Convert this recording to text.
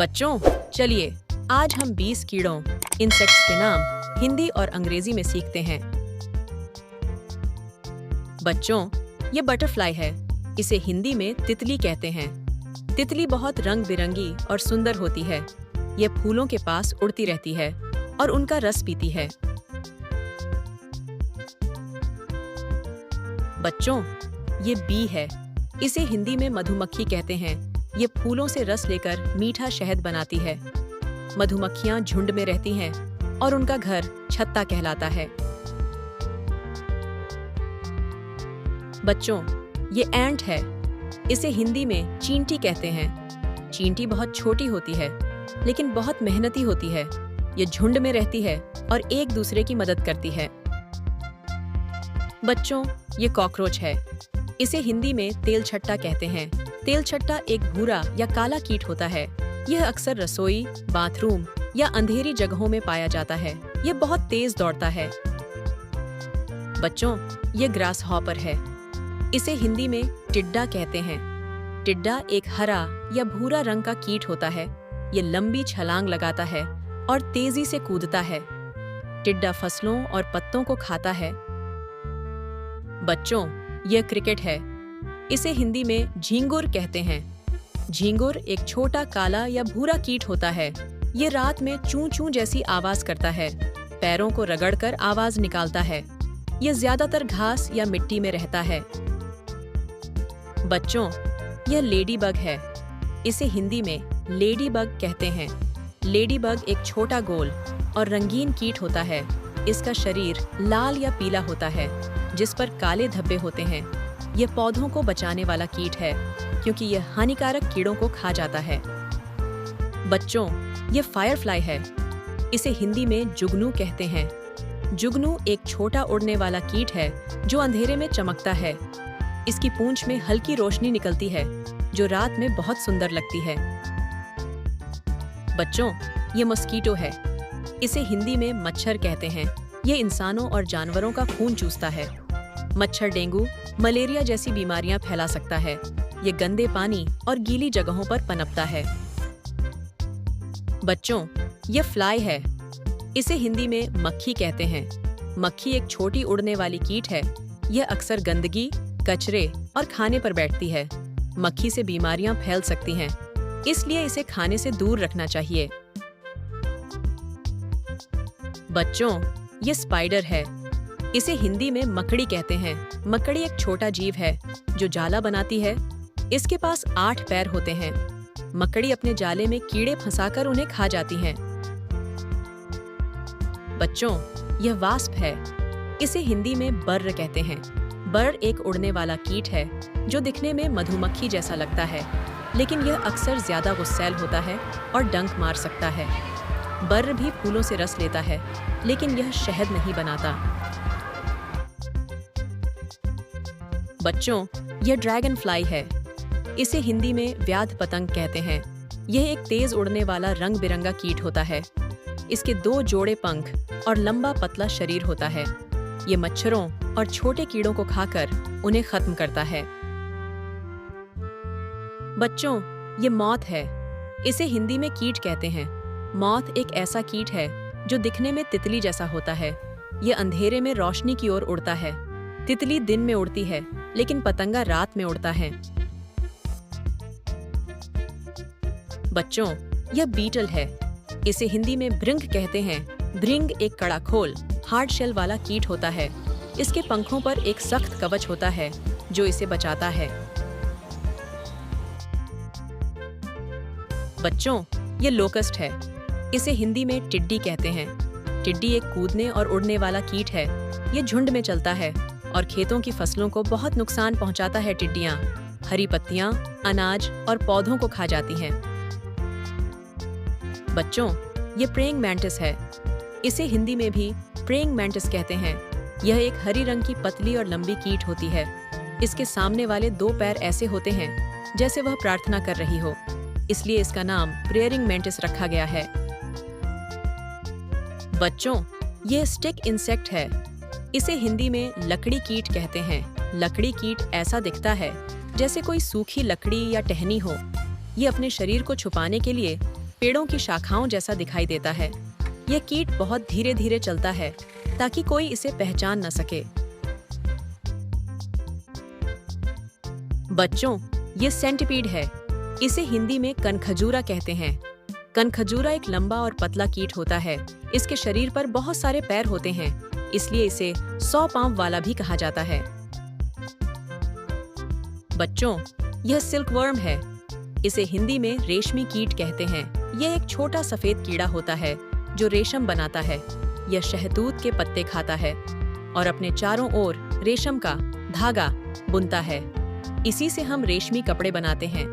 बच्चों, चलिए आज हम 20 कीड़ों इंसेक्ट्स के नाम हिंदी और अंग्रेजी में सीखते हैं। बच्चों, ये बटरफ्लाई है। इसे हिंदी में तितली कहते हैं। तितली बहुत रंग बिरंगी और सुंदर होती है। ये फूलों के पास उड़ती रहती है और उनका रस पीती है। बच्चों, ये बी है। इसे हिंदी में मधुमक्खी कहते हैं। ये फूलों से रस लेकर मीठा शहद बनाती है। मधुमक्खियां झुंड में रहती हैं और उनका घर छत्ता कहलाता है। बच्चों, ये एंट है। इसे हिंदी में चींटी कहते हैं। चींटी बहुत छोटी होती है, लेकिन बहुत मेहनती होती है। ये झुंड में रहती है और एक दूसरे की मदद करती है। बच्चों, ये कॉकरोच है। इसे हिंदी में तेलछट्टा कहते हैं। तेलछट्टा एक भूरा या काला कीट होता है। यह अक्सर रसोई, बाथरूम या अंधेरी जगहों में पाया जाता है। यह बहुत तेज दौड़ता है। बच्चों, ये ग्रास हॉपर है। इसे हिंदी में टिड्डा कहते हैं। टिड्डा एक हरा या भूरा रंग का कीट होता है। ये लंबी छलांग लगाता है और तेजी से कूदता है। टिड्डा फसलों और पत्तों को खाता है। बच्चों, यह क्रिकेट है। इसे हिंदी में झींगुर कहते हैं। झींगुर एक छोटा काला या भूरा कीट होता है। ये रात में चूं चूं जैसी आवाज करता है। पैरों को रगड़कर आवाज निकालता है। यह ज्यादातर घास या मिट्टी में रहता है। बच्चों, यह लेडीबग है। इसे हिंदी में लेडीबग कहते हैं। लेडीबग एक छोटा गोल और रंगीन कीट होता है। इसका शरीर लाल या पीला होता है, जिस पर काले धब्बे होते हैं। यह पौधों को बचाने वाला कीट है, क्योंकि यह हानिकारक कीड़ों को खा जाता है। बच्चों, यह फायरफ्लाई है। इसे हिंदी में जुगनू कहते हैं। जुगनू एक छोटा उड़ने वाला कीट है जो अंधेरे में चमकता है। इसकी पूंछ में हल्की रोशनी निकलती है, जो रात में बहुत सुंदर लगती है। बच्चों, यह मस्कीटो है। इसे हिंदी में मच्छर कहते हैं। यह इंसानों और जानवरों का खून चूसता है। मच्छर डेंगू, मलेरिया जैसी बीमारियां फैला सकता है। ये गंदे पानी और गीली जगहों पर पनपता है। बच्चों, ये फ्लाई है। इसे हिंदी में मक्खी कहते हैं। मक्खी एक छोटी उड़ने वाली कीट है। यह अक्सर गंदगी, कचरे और खाने पर बैठती है। मक्खी से बीमारियां फैल सकती हैं, इसलिए इसे खाने से दूर रखना चाहिए। बच्चों, ये स्पाइडर है। इसे हिंदी में मकड़ी कहते हैं। मकड़ी एक छोटा जीव है जो जाला बनाती है। इसके पास 8 पैर होते हैं। मकड़ी अपने जाले में कीड़े फंसाकर उन्हें खा जाती हैं। बच्चों, यह वास्प है। इसे हिंदी में बर्र कहते हैं। बर्र एक उड़ने वाला कीट है जो दिखने में मधुमक्खी जैसा लगता है, लेकिन यह अक्सर ज्यादा गुस्सैल होता है और डंक मार सकता है। बर्र भी फूलों से रस लेता है, लेकिन यह शहद नहीं बनाता। बच्चों, यह ड्रैगन फ्लाई है। इसे हिंदी में व्याध पतंग कहते हैं। यह एक तेज उड़ने वाला रंग बिरंगा कीट होता है। इसके 2 जोड़े पंख और लंबा पतला शरीर होता है। ये मच्छरों और छोटे कीड़ों को खाकर उन्हें खत्म करता है। बच्चों, ये मॉथ है। इसे हिंदी में कीट कहते हैं। मॉथ एक ऐसा कीट है जो दिखने में तितली जैसा होता है। यह अंधेरे में रोशनी की ओर उड़ता है। तितली दिन में उड़ती है, लेकिन पतंगा रात में उड़ता है। बच्चों, यह बीटल है। इसे हिंदी में भृंग कहते हैं। भृंग एक कड़ाखोल, हार्ड शेल वाला कीट होता है। इसके पंखों पर एक सख्त कवच होता है जो इसे बचाता है। बच्चों, ये लोकस्ट है। इसे हिंदी में टिड्डी कहते हैं। टिड्डी एक कूदने और उड़ने वाला कीट है। ये झुंड में चलता है और खेतों की फसलों को बहुत नुकसान पहुंचाता है। टिड्डियां हरी पत्तियां, अनाज और पौधों को खा जाती हैं। बच्चों, ये प्रेइंग मैंटिस है। इसे हिंदी में भी प्रेइंग मैंटिस कहते हैं। यह एक हरी रंग की पतली और लंबी कीट होती है। इसके सामने वाले 2 पैर ऐसे होते हैं जैसे वह प्रार्थना कर रही हो, इसलिए इसका नाम प्रेयरिंग मैंटिस रखा गया है। बच्चों, ये स्टिक इंसेक्ट है। इसे हिंदी में लकड़ी कीट कहते हैं। लकड़ी कीट ऐसा दिखता है जैसे कोई सूखी लकड़ी या टहनी हो। ये अपने शरीर को छुपाने के लिए पेड़ों की शाखाओं जैसा दिखाई देता है। यह कीट बहुत धीरे धीरे चलता है ताकि कोई इसे पहचान न सके। बच्चों, ये सेंटिपीड है। इसे हिंदी में कनखजूरा कहते हैं। कनखजूरा एक लंबा और पतला कीट होता है। इसके शरीर पर बहुत सारे पैर होते हैं, इसलिए इसे 100 पांव वाला भी कहा जाता है। बच्चों, यह सिल्कवर्म है। इसे हिंदी में रेशमी कीट कहते हैं। यह एक छोटा सफेद कीड़ा होता है जो रेशम बनाता है। यह शहतूत के पत्ते खाता है और अपने चारों ओर रेशम का धागा बुनता है। इसी से हम रेशमी कपड़े बनाते हैं।